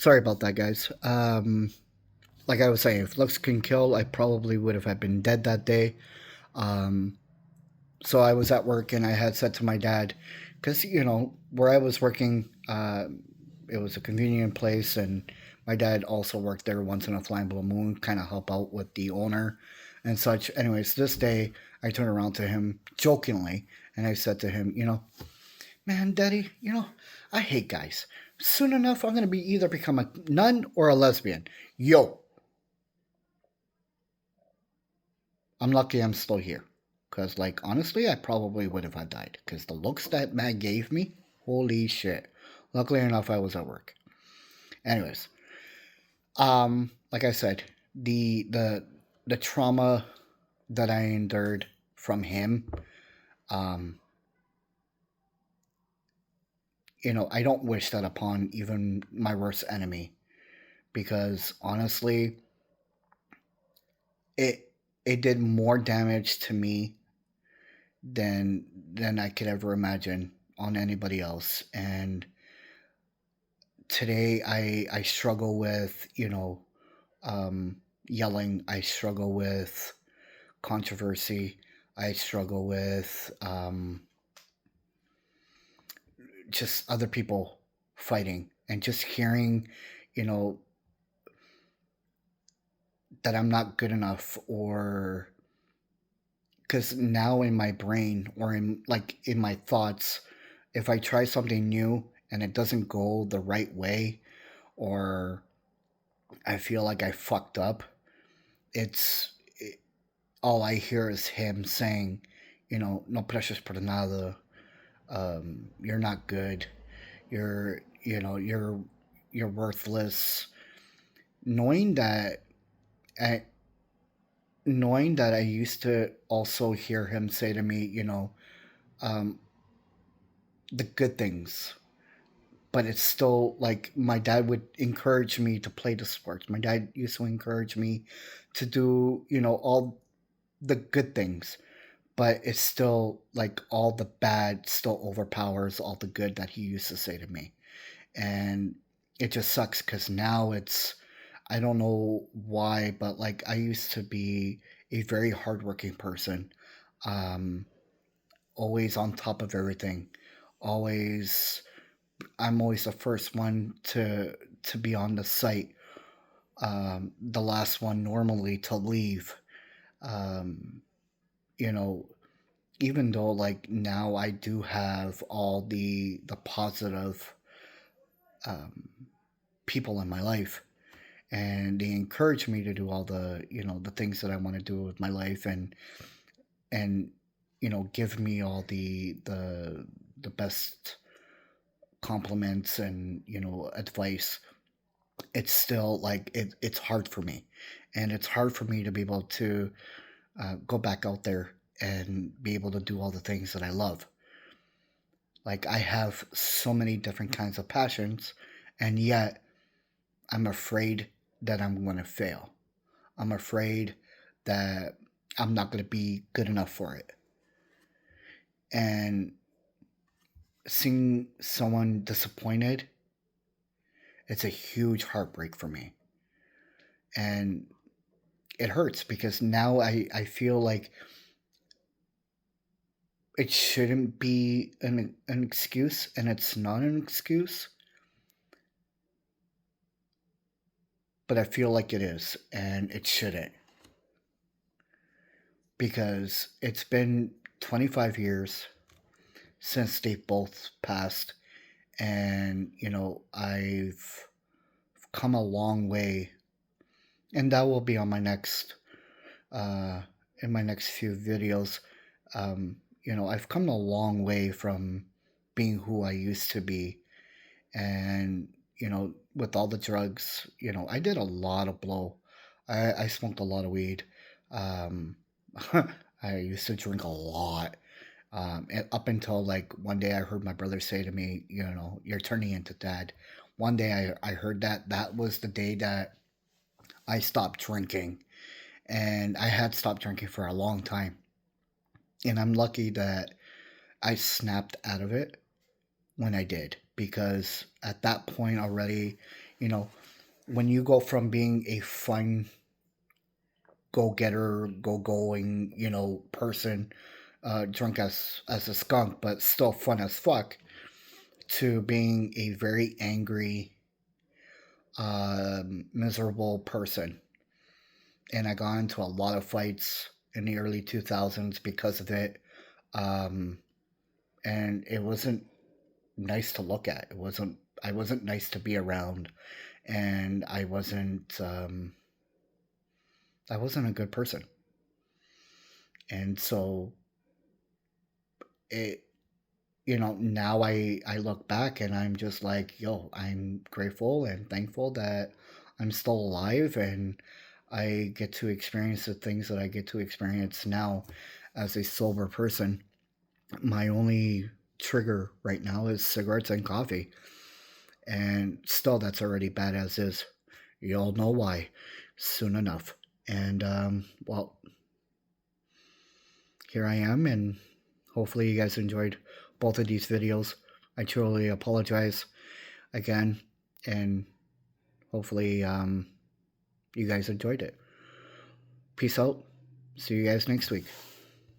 Sorry about that, guys. Like I was saying, if looks can kill, I probably would have been dead that day. Um, so I was at work and I had said to my dad, because where I was working, it was a convenient place, and my dad also worked there once in a flying blue moon, kind of help out with the owner and such. Anyways, this day I turned around to him jokingly and I said to him, man, Daddy, I hate guys. Soon enough, I'm gonna be either become a nun or a lesbian. Yo, I'm lucky I'm still here. Cause honestly, I probably would have died. Cause the looks that man gave me, holy shit. Luckily enough, I was at work. Anyways, like I said, the trauma that I endured from him, um, I don't wish that upon even my worst enemy. Because honestly, it it did more damage to me than I could ever imagine on anybody else. And today I struggle with yelling. I struggle with controversy. I struggle with just other people fighting and just hearing, you know, that I'm not good enough, or because now in my brain or in my thoughts, if I try something new and it doesn't go the right way, or I feel like I fucked up, it's all I hear is him saying, no precious por nada. You're not good. You're worthless. Knowing that, I, knowing that I used to also hear him say to me, um, the good things, but it's still like my dad would encourage me to play the sports. My dad used to encourage me to do, all the good things, but it's still like all the bad still overpowers all the good that he used to say to me. And it just sucks because now I don't know why, but like I used to be a very hardworking person, um, always on top of everything, always I'm always the first one to be on the site, the last one normally to leave. Um, you know, Even though like now I do have all the positive um, people in my life, and they encourage me to do all the things that I want to do with my life, and give me all the best compliments and advice. It's still like it's hard for me, and it's hard for me to be able to go back out there and be able to do all the things that I love. Like I have so many different kinds of passions, and yet I'm afraid that I'm going to fail. I'm afraid that I'm not going to be good enough for it. And seeing someone disappointed, it's a huge heartbreak for me. And it hurts because now I feel like it shouldn't be an excuse, and it's not an excuse, but I feel like it is, and it shouldn't, because it's been 25 years since they both passed, and I've come a long way, and that will be on my next uh in my next few videos. I've come a long way from being who I used to be, and with all the drugs, I did a lot of blow. I smoked a lot of weed. um I used to drink a lot. And up until like one day I heard my brother say to me, you're turning into dad. One day I heard that was the day that I stopped drinking, and I had stopped drinking for a long time, and I'm lucky that I snapped out of it when I did, because at that point already, You know, when you go from being a fun, go getter, go going, person, drunk as a skunk, but still fun as fuck, to being a very angry, miserable person. And I got into a lot of fights in the early 2000s because of it. Um, and it wasn't nice to look at. I wasn't nice to be around, and I wasn't a good person. And so it now I look back and I'm just like, yo, I'm grateful and thankful that I'm still alive and I get to experience the things that I get to experience now as a sober person. My only trigger right now is cigarettes and coffee. And still, that's already bad as is. You'll know why soon enough. And, well, here I am, and hopefully, you guys enjoyed both of these videos. I truly apologize again, and hopefully, you guys enjoyed it. Peace out. See you guys next week.